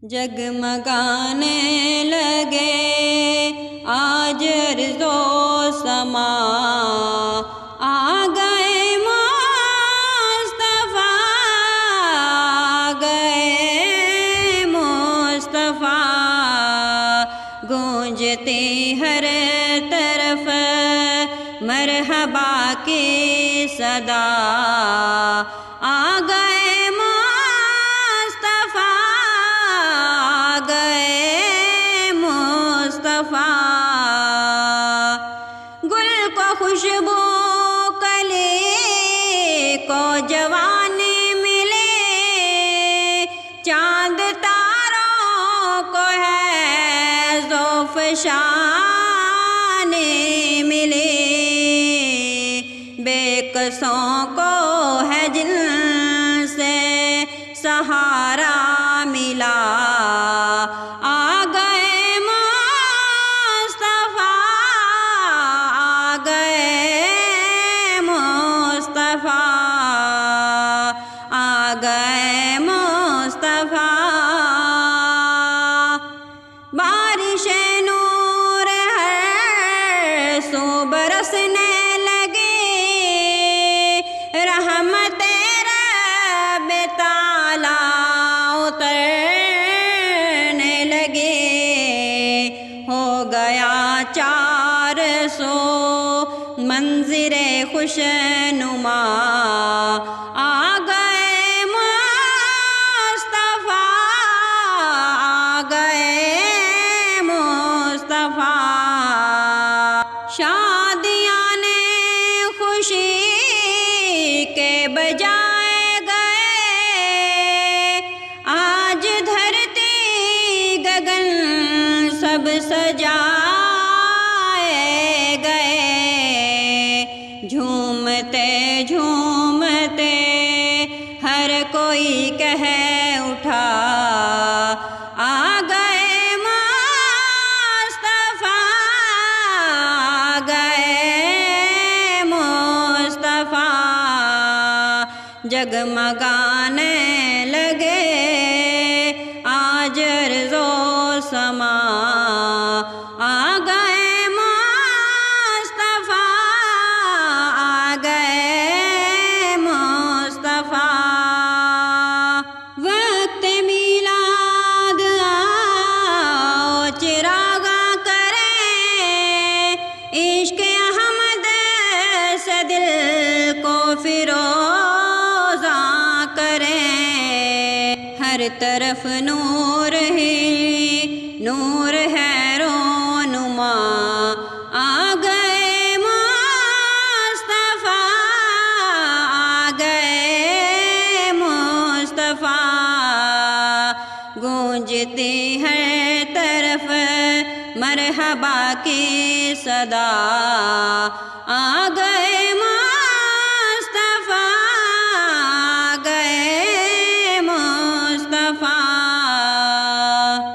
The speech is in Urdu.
جگمگانے لگے آج ارض و سما، آ گئے مصطفیٰ، آ گئے مصطفیٰ، گونجتی ہر طرف مرحبا کی صدا، آ گئے مصطفیٰ، آ گئے مصطفیٰ، گل کو خوشبو کلی کو جوانی ملے، چاند تاروں کو ہے زوفشانی ملی، بے کسوں کو ہے جن سے سہارا ملا، آ گئے مصطفیٰ، آ گئے مصطفیٰ، آ گئے مصطفیٰ، بارش نور ہر سو برسنے لگی، رحمت رب تعالیٰ اترنے لگی، ہو گیا 400 منظر خوش نما، آ گئے مصطفیٰ، آ گئے مصطفیٰ، شادیاں نے خوشی کے بجائے گئے، آج دھرتی گگن سب سجائے گئے، جھومتے جھومتے ہر کوئی کہہ اٹھا، آ گئے مصطفیٰ، آ گئے مصطفیٰ، جگمگانے لگے آج ارض و سما، آ گئے مصطفیٰ، آ گئے مصطفیٰ، وقت میلاد آؤ چراغاں کریں، عشق احمد سے دل کو فروزاں کریں، ہر طرف نور ہی نور ہے رونما، آ گئے مصطفیٰ، آ گئے مصطفیٰ، گونجتی ہر طرف مرحبا کی صدا، آ گئے